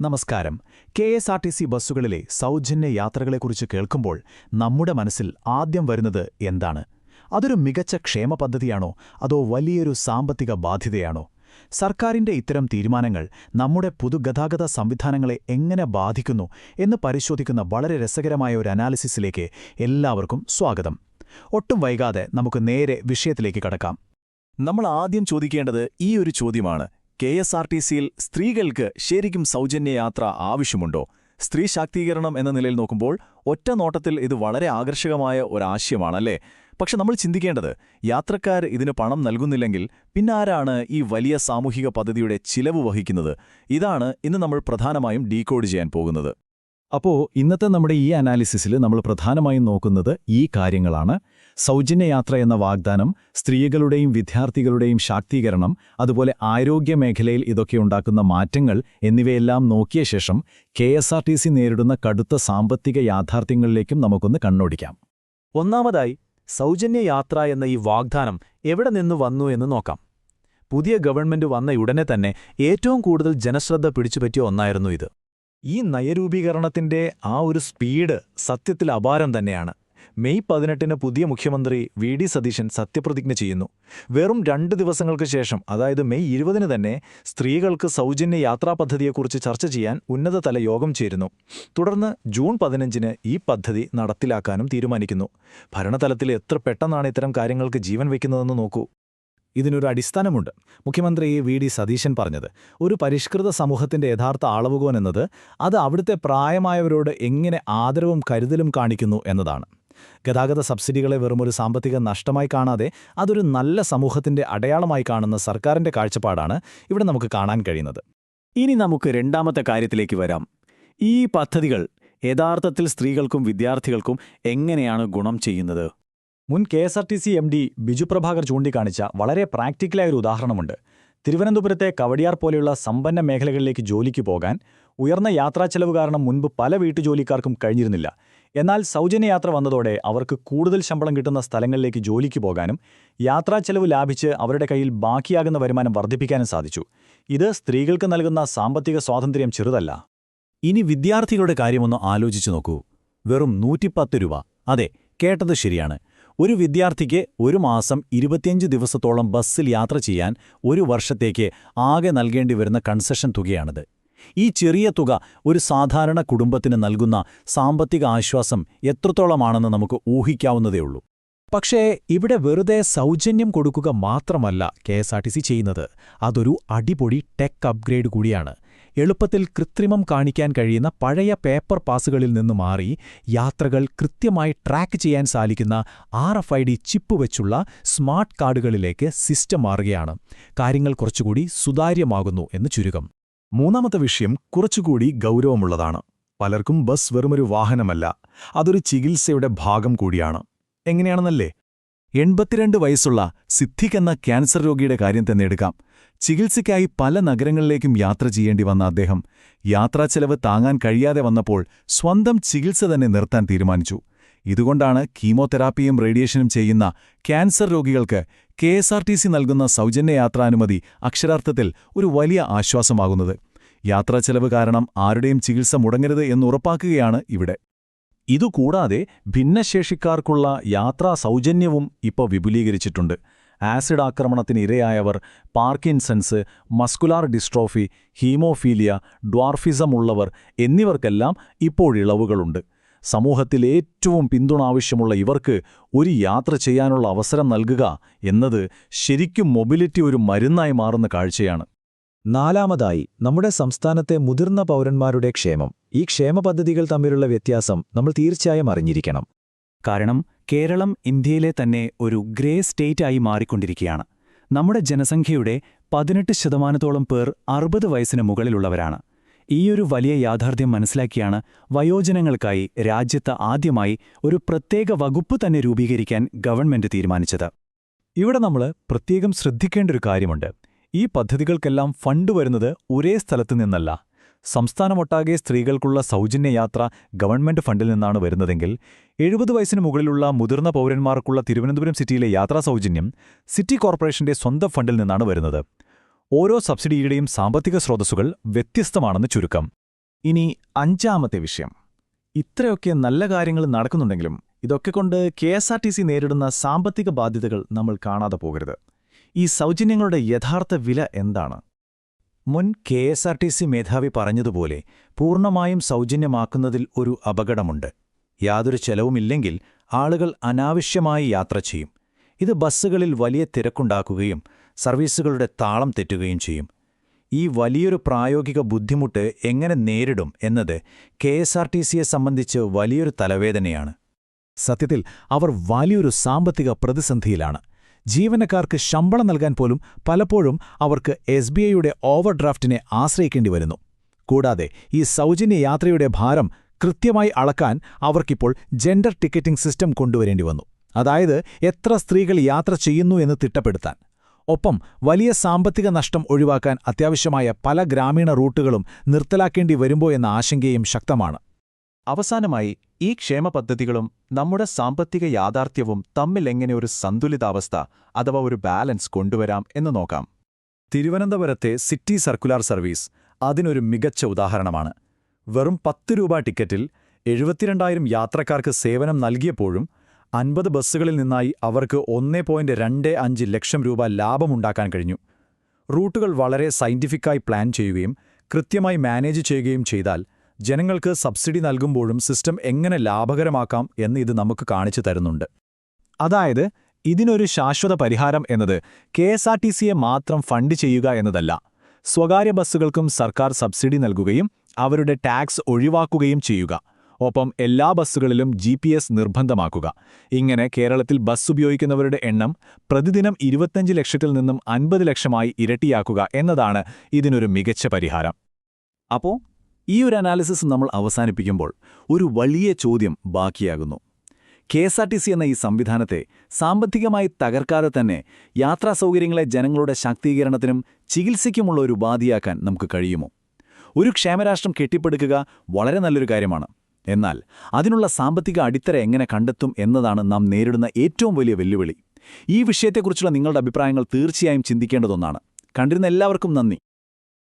നമസ്കാരം. കെ.എസ്.ആർ.ടി.സി. ബസ്സുകളിലെ സൗജന്യ യാത്രകളെക്കുറിച്ച് കേൾക്കുമ്പോൾ നമ്മുടെ മനസ്സിൽ ആദ്യം വരുന്നത് എന്താണ്? അതൊരു മികച്ച ക്ഷേമ പദ്ധതിയാണോ, അതോ വലിയൊരു സാമ്പത്തിക ബാധ്യതയാണോ? സർക്കാരിന്റെ ഇത്തരം തീരുമാനങ്ങൾ നമ്മുടെ പൊതുഗതാഗത സംവിധാനങ്ങളെ എങ്ങനെ ബാധിക്കുന്നു എന്ന് പരിശോധിക്കുന്ന വളരെ രസകരമായ ഒരു അനാലിസിസിലേക്ക് എല്ലാവർക്കും സ്വാഗതം. ഒട്ടും വൈകാതെ നമുക്ക് നേരെ വിഷയത്തിലേക്ക് കടക്കാം. നമ്മൾ ആദ്യം ചോദിക്കേണ്ടത് ഈ ഒരു ചോദ്യമാണ്: കെ.എസ്.ആർ.ടി.സിയിൽ സ്ത്രീകൾക്ക് ശരിക്കും സൗജന്യ യാത്ര ആവശ്യമുണ്ടോ? സ്ത്രീ ശാക്തീകരണം എന്ന നിലയിൽ നോക്കുമ്പോൾ ഒറ്റ നോട്ടത്തിൽ ഇത് വളരെ ആകർഷകമായ ഒരാശയമാണല്ലേ? പക്ഷെ നമ്മൾ ചിന്തിക്കേണ്ടത്, യാത്രക്കാർ ഇതിന് പണം നൽകുന്നില്ലെങ്കിൽ പിന്നാരാണ് ഈ വലിയ സാമൂഹിക പദ്ധതിയുടെ ചിലവ് വഹിക്കുന്നത്? ഇതാണ് ഇന്ന് നമ്മൾ പ്രധാനമായും ഡീകോഡ് ചെയ്യാൻ പോകുന്നത്. അപ്പോൾ ഇന്നത്തെ നമ്മുടെ ഈ അനാലിസിസിൽ നമ്മൾ പ്രധാനമായും നോക്കുന്നത് ഈ കാര്യങ്ങളാണ്. സൗജന്യയാത്ര എന്ന വാഗ്ദാനം, സ്ത്രീകളുടെയും വിദ്യാർത്ഥികളുടെയും ശാക്തീകരണം, അതുപോലെ ആരോഗ്യ മേഖലയിൽ ഇതൊക്കെ ഉണ്ടാക്കുന്ന മാറ്റങ്ങൾ എന്നിവയെല്ലാം നോക്കിയ ശേഷം കെ.എസ്.ആർ.ടി.സി. നേരിടുന്ന കടുത്ത സാമ്പത്തിക യാഥാർത്ഥ്യങ്ങളിലേക്കും നമുക്കൊന്ന് കണ്ണോടിക്കാം. ഒന്നാമതായി, സൗജന്യയാത്ര എന്ന ഈ വാഗ്ദാനം എവിടെ നിന്ന് വന്നു എന്ന് നോക്കാം. പുതിയ ഗവൺമെന്റ് വന്നയുടനെ തന്നെ ഏറ്റവും കൂടുതൽ ജനശ്രദ്ധ പിടിച്ചുപറ്റിയ ഒന്നായിരുന്നു ഇത്. ഈ നയരൂപീകരണത്തിന്റെ ആ ഒരു സ്പീഡ് സത്യത്തിൽ അപാരം തന്നെയാണ്. മെയ് 18 പുതിയ മുഖ്യമന്ത്രി വി.ഡി. സതീശൻ സത്യപ്രതിജ്ഞ ചെയ്യുന്നു. വെറും 2 ദിവസങ്ങൾക്ക് ശേഷം, അതായത് മെയ് 20 തന്നെ സ്ത്രീകൾക്ക് സൗജന്യ യാത്രാ പദ്ധതിയെക്കുറിച്ച് ചർച്ച ചെയ്യാൻ ഉന്നതതല യോഗം ചേരുന്നു. തുടർന്ന് ജൂൺ 15 ഈ പദ്ധതി നടപ്പിലാക്കാനും തീരുമാനിക്കുന്നു. ഭരണതലത്തിൽ എത്ര പെട്ടെന്നാണ് ഇത്തരം കാര്യങ്ങൾക്ക് ജീവൻ വയ്ക്കുന്നതെന്ന് നോക്കൂ. ഇതിനൊരു അടിസ്ഥാനമുണ്ട്. മുഖ്യമന്ത്രി വി.ഡി. സതീശൻ പറഞ്ഞത്, ഒരു പരിഷ്കൃത സമൂഹത്തിന്റെ യഥാർത്ഥ അളവുകോൽ എന്നത് അത് അവിടുത്തെ പ്രായമായവരോട് എങ്ങനെ ആദരവും കരുതലും കാണിക്കുന്നു എന്നതാണ്. ഗതാഗത സബ്സിഡികളെ വെറുമൊരു സാമ്പത്തിക നഷ്ടമായി കാണാതെ അതൊരു നല്ല സമൂഹത്തിന്റെ അടയാളമായി കാണുന്ന സർക്കാരിന്റെ കാഴ്ചപ്പാടാണ് ഇവിടെ നമുക്ക് കാണാൻ കഴിയുന്നത്. ഇനി നമുക്ക് രണ്ടാമത്തെ കാര്യത്തിലേക്ക് വരാം. ഈ പദ്ധതികൾ യഥാർത്ഥത്തിൽ സ്ത്രീകൾക്കും വിദ്യാർത്ഥികൾക്കും എങ്ങനെയാണ് ഗുണം ചെയ്യുന്നത്? മുൻ കെ.എസ്.ആർ.ടി.സി. എം.ഡി. ബിജു പ്രഭാകർ ചൂണ്ടിക്കാണിച്ച വളരെ പ്രാക്ടിക്കലായ ഒരു ഉദാഹരണമുണ്ട്. തിരുവനന്തപുരത്തെ കവടിയാർ പോലെയുള്ള സമ്പന്ന മേഖലകളിലേക്ക് ജോലിക്ക് പോകാൻ ഉയർന്ന യാത്രാച്ചെലവ് കാരണം മുൻപ് പല വീട്ടുജോലിക്കാർക്കും കഴിഞ്ഞിരുന്നില്ല. എന്നാൽ സൗജന്യയാത്ര വന്നതോടെ അവർക്ക് കൂടുതൽ ശമ്പളം കിട്ടുന്ന സ്ഥലങ്ങളിലേക്ക് ജോലിക്ക് പോകാനും യാത്രാച്ചെലവ് ലാഭിച്ച് അവരുടെ കയ്യിൽ ബാക്കിയാകുന്ന വരുമാനം വർദ്ധിപ്പിക്കാനും സാധിച്ചു. ഇത് സ്ത്രീകൾക്ക് നൽകുന്ന സാമ്പത്തിക സ്വാതന്ത്ര്യം ചെറുതല്ല. ഇനി വിദ്യാർത്ഥികളുടെ കാര്യമൊന്ന് ആലോചിച്ചു നോക്കൂ. വെറും 110 രൂപ. അതെ, കേട്ടത് ശരിയാണ്. ഒരു വിദ്യാർത്ഥിക്ക് ഒരു മാസം 25 ദിവസത്തോളം ബസ്സിൽ യാത്ര ചെയ്യാൻ ഒരു വർഷത്തേക്ക് ആകെ നൽകേണ്ടി വരുന്ന കൺസെഷൻ തുകയാണിത്. ഈ ചെറിയ തുക ഒരു സാധാരണ കുടുംബത്തിന് നൽകുന്ന സാമ്പത്തിക ആശ്വാസം എത്രത്തോളമാണെന്ന് നമുക്ക് ഊഹിക്കാവുന്നതേയുള്ളൂ. പക്ഷേ ഇവിടെ വെറുതെ സൗജന്യം കൊടുക്കുക മാത്രമല്ല കെ.എസ്.ആർ.ടി.സി. ചെയ്യുന്നത്. അതൊരു അടിപൊളി ടെക് അപ്ഗ്രേഡ് കൂടിയാണ്. എളുപ്പത്തിൽ കൃത്രിമം കാണിക്കാൻ കഴിയുന്ന പഴയ പേപ്പർ പാസുകളിൽ നിന്ന് മാറി യാത്രകൾ കൃത്യമായി ട്രാക്ക് ചെയ്യാൻ സാധിക്കുന്ന RFID ചിപ്പ് വെച്ചുള്ള സ്മാർട്ട് കാർഡുകളിലേക്ക് സിസ്റ്റം മാറുകയാണ്. കാര്യങ്ങൾ കുറച്ചുകൂടി സുതാര്യമാകുന്നു എന്ന് ചുരുക്കം. മൂന്നാമത്തെ വിഷയം കുറച്ചുകൂടി ഗൗരവമുള്ളതാണ്. പലർക്കും ബസ് വെറുമൊരു വാഹനമല്ല, അതൊരു ചികിത്സയുടെ ഭാഗം കൂടിയാണ്. എങ്ങനെയാണെന്നല്ലേ? 82 വയസ്സുള്ള സിദ്ദിഖ് എന്ന ക്യാൻസർ രോഗിയുടെ കാര്യം തന്നെ എടുക്കാം. ചികിത്സയ്ക്കായി പല നഗരങ്ങളിലേക്കും യാത്ര ചെയ്യേണ്ടി വന്ന അദ്ദേഹം യാത്രാച്ചെലവ് താങ്ങാൻ കഴിയാതെ വന്നപ്പോൾ സ്വന്തം ചികിത്സ തന്നെ നിർത്താൻ തീരുമാനിച്ചു. ഇതുകൊണ്ടാണ് കീമോതെറാപ്പിയും റേഡിയേഷനും ചെയ്യുന്ന ക്യാൻസർ രോഗികൾക്ക് കെ.എസ്.ആർ.ടി.സി. നൽകുന്ന സൗജന്യ യാത്രാനുമതി അക്ഷരാർത്ഥത്തിൽ ഒരു വലിയ ആശ്വാസമാകുന്നത്. യാത്രാച്ചെലവ് കാരണം ആരുടെയും ചികിത്സ മുടങ്ങരുത് എന്നുറപ്പാക്കുകയാണ് ഇവിടെ. ഇതുകൂടാതെ ഭിന്നശേഷിക്കാർക്കുള്ള യാത്രാ സൗജന്യവും ഇപ്പോൾ വിപുലീകരിച്ചിട്ടുണ്ട്. ആസിഡ് ആക്രമണത്തിന് ഇരയായവർ, Parkinson's, muscular dystrophy, haemophilia, dwarfism ഉള്ളവർ എന്നിവർക്കെല്ലാം ഇപ്പോഴിളവുകളുണ്ട്. സമൂഹത്തിൽ ഏറ്റവും പിന്തുണ ആവശ്യമുള്ള ഇവർക്ക് ഒരു യാത്ര ചെയ്യാനുള്ള അവസരം നൽകുക എന്നത് ശരിക്കും മൊബിലിറ്റി ഒരു മരുന്നായി മാറുന്ന കാഴ്ചയാണ്. നാലാമതായി, നമ്മുടെ സംസ്ഥാനത്തെ മുതിർന്ന പൗരന്മാരുടെ ക്ഷേമം. ഈ ക്ഷേമ പദ്ധതികൾ തമ്മിലുള്ള വ്യത്യാസം നമ്മൾ തീർച്ചയായും അറിഞ്ഞിരിക്കണം. കാരണം കേരളം ഇന്ത്യയിലെ തന്നെ ഒരു ഗ്രേ സ്റ്റേറ്റ് ആയി മാറിക്കൊണ്ടിരിക്കുകയാണ്. നമ്മുടെ ജനസംഖ്യയുടെ 18% പേർ 60 വയസ്സിന് മുകളിലുള്ളവരാണ്. ഈയൊരു വലിയ യാഥാർത്ഥ്യം മനസ്സിലാക്കിയാണ് വയോജനങ്ങൾക്കായി രാജ്യത്ത് ആദ്യമായി ഒരു പ്രത്യേക വകുപ്പ് തന്നെ രൂപീകരിക്കാൻ ഗവൺമെന്റ് തീരുമാനിച്ചത്. ഇവിടെ നമ്മൾ പ്രത്യേകം ശ്രദ്ധിക്കേണ്ട ഒരു കാര്യമുണ്ട്. ഈ പദ്ധതികൾക്കെല്ലാം ഫണ്ട് വരുന്നത് ഒരേ സ്ഥലത്തു നിന്നല്ല. സംസ്ഥാനമൊട്ടാകെ സ്ത്രീകൾക്കുള്ള സൗജന്യയാത്ര ഗവൺമെന്റ് ഫണ്ടിൽ നിന്നാണ് വരുന്നതെങ്കിൽ 70 വയസ്സിന് മുകളിലുള്ള മുതിർന്ന പൗരന്മാർക്കുള്ള തിരുവനന്തപുരം സിറ്റിയിലെ യാത്രാ സൗജന്യം സിറ്റി കോർപ്പറേഷന്റെ സ്വന്തം ഫണ്ടിൽ നിന്നാണ് വരുന്നത്. ഓരോ സബ്സിഡിയുടെയും സാമ്പത്തിക സ്രോതസ്സുകൾ വ്യത്യസ്തമാണെന്ന് ചുരുക്കം. ഇനി അഞ്ചാമത്തെ വിഷയം. ഇത്രയൊക്കെ നല്ല കാര്യങ്ങൾ നടക്കുന്നുണ്ടെങ്കിലും ഇതൊക്കെ കൊണ്ട് KSRTC നേരിടുന്ന സാമ്പത്തിക ബാധ്യതകൾ നമ്മൾ കാണാതെ പോകരുത്. ഈ സൗജന്യങ്ങളുടെ യഥാർത്ഥ വില എന്താണ്? മുൻ KSRTC മേധാവി പറഞ്ഞതുപോലെ പൂർണ്ണമായും സൗജന്യമാക്കുന്നതിൽ ഒരു അപകടമുണ്ട്. യാതൊരു ചെലവുമില്ലെങ്കിൽ ആളുകൾ അനാവശ്യമായി യാത്ര ചെയ്യും. ഇത് ബസ്സുകളിൽ വലിയ തിരക്കുണ്ടാക്കുകയും സർവീസുകളുടെ താളം തെറ്റുകയും ചെയ്യും. ഈ വലിയൊരു പ്രായോഗിക ബുദ്ധിമുട്ട് എങ്ങനെ നേരിടും എന്നത് KSRTCയെ സംബന്ധിച്ച് വലിയൊരു തലവേദനയാണ്. സത്യത്തിൽ അവർ വലിയൊരു സാമ്പത്തിക പ്രതിസന്ധിയിലാണ്. ജീവനക്കാർക്ക് ശമ്പളം നൽകാൻ പോലും പലപ്പോഴും അവർക്ക് SBIയുടെ ഓവർഡ്രാഫ്റ്റിനെ ആശ്രയിക്കേണ്ടി വരുന്നു. കൂടാതെ ഈ സൗജന്യ യാത്രയുടെ ഭാരം കൃത്യമായി അളക്കാൻ അവർക്കിപ്പോൾ ജെൻഡർ ടിക്കറ്റിംഗ് സിസ്റ്റം കൊണ്ടുവരേണ്ടി വന്നു. അതായത് എത്ര സ്ത്രീകൾ യാത്ര ചെയ്യുന്നു എന്ന് തിട്ടപ്പെടുത്താൻ. ഒപ്പം വലിയ സാമ്പത്തിക നഷ്ടം ഒഴിവാക്കാൻ അത്യാവശ്യമായ പല ഗ്രാമീണ റൂട്ടുകളും നിർത്തലാക്കേണ്ടി വരുമ്പോ എന്ന ആശങ്കയും ശക്തമാണ്. അവസാനമായി, ഈ ക്ഷേമ പദ്ധതികളും നമ്മുടെ സാമ്പത്തിക യാഥാർത്ഥ്യവും തമ്മിൽ എങ്ങനെ ഒരു സന്തുലിതാവസ്ഥ അഥവാ ഒരു ബാലൻസ് കൊണ്ടുവരാം എന്ന് നോക്കാം. തിരുവനന്തപുരത്തെ സിറ്റി സർക്കുലാർ സർവീസ് അതിനൊരു മികച്ച ഉദാഹരണമാണ്. വെറും 10 രൂപ ടിക്കറ്റിൽ 72,000 യാത്രക്കാർക്ക് സേവനം നൽകിയപ്പോഴും 50 ബസ്സുകളിൽ നിന്നായി അവർക്ക് 1.25 ലക്ഷം രൂപ ലാഭമുണ്ടാക്കാൻ കഴിഞ്ഞു. റൂട്ടുകൾ വളരെ സയന്റിഫിക്കായി പ്ലാൻ ചെയ്യുകയും കൃത്യമായി മാനേജ് ചെയ്യുകയും ചെയ്താൽ ജനങ്ങൾക്ക് സബ്സിഡി നൽകുമ്പോഴും സിസ്റ്റം എങ്ങനെ ലാഭകരമാക്കാം എന്ന് ഇത് നമുക്ക് കാണിച്ചു തരുന്നുണ്ട്. അതായത് ഇതിനൊരു ശാശ്വത പരിഹാരം എന്നത് KSRTCയെ മാത്രം ഫണ്ട് ചെയ്യുക എന്നതല്ല. സ്വകാര്യ ബസ്സുകൾക്കും സർക്കാർ സബ്സിഡി നൽകുകയും അവരുടെ ടാക്സ് ഒഴിവാക്കുകയും ചെയ്യുക. ഒപ്പം എല്ലാ ബസ്സുകളിലും GPS നിർബന്ധമാക്കുക. ഇങ്ങനെ കേരളത്തിൽ ബസ് ഉപയോഗിക്കുന്നവരുടെ എണ്ണം പ്രതിദിനം 25 ലക്ഷത്തിൽ നിന്നും 50 ലക്ഷമായി ഇരട്ടിയാക്കുക എന്നതാണ് ഇതിനൊരു മികച്ച പരിഹാരം. അപ്പോൾ ഈ ഒരു അനാലിസിസ് നമ്മൾ അവസാനിപ്പിക്കുമ്പോൾ ഒരു വലിയ ചോദ്യം ബാക്കിയാകുന്നു. KSRTC എന്ന ഈ സംവിധാനത്തെ സാമ്പത്തികമായി തകർക്കാതെ തന്നെ യാത്രാ സൗകര്യങ്ങളെ ജനങ്ങളുടെ ശാക്തീകരണത്തിനും ചികിത്സയ്ക്കുമുള്ള ഒരു ഉപാധിയാക്കാൻ നമുക്ക് കഴിയുമോ? ഒരു ക്ഷേമരാഷ്ട്രം കെട്ടിപ്പടുക്കുക വളരെ നല്ലൊരു കാര്യമാണ്. എന്നാൽ അതിനുള്ള സാമ്പത്തിക അടിത്തറ എങ്ങനെ കണ്ടെത്തും എന്നതാണ് നാം നേരിടുന്ന ഏറ്റവും വലിയ വെല്ലുവിളി. ഈ വിഷയത്തെക്കുറിച്ചുള്ള നിങ്ങളുടെ അഭിപ്രായങ്ങൾ തീർച്ചയായും ചിന്തിക്കേണ്ടതൊന്നാണ്. കണ്ടിരുന്ന എല്ലാവർക്കും നന്ദി.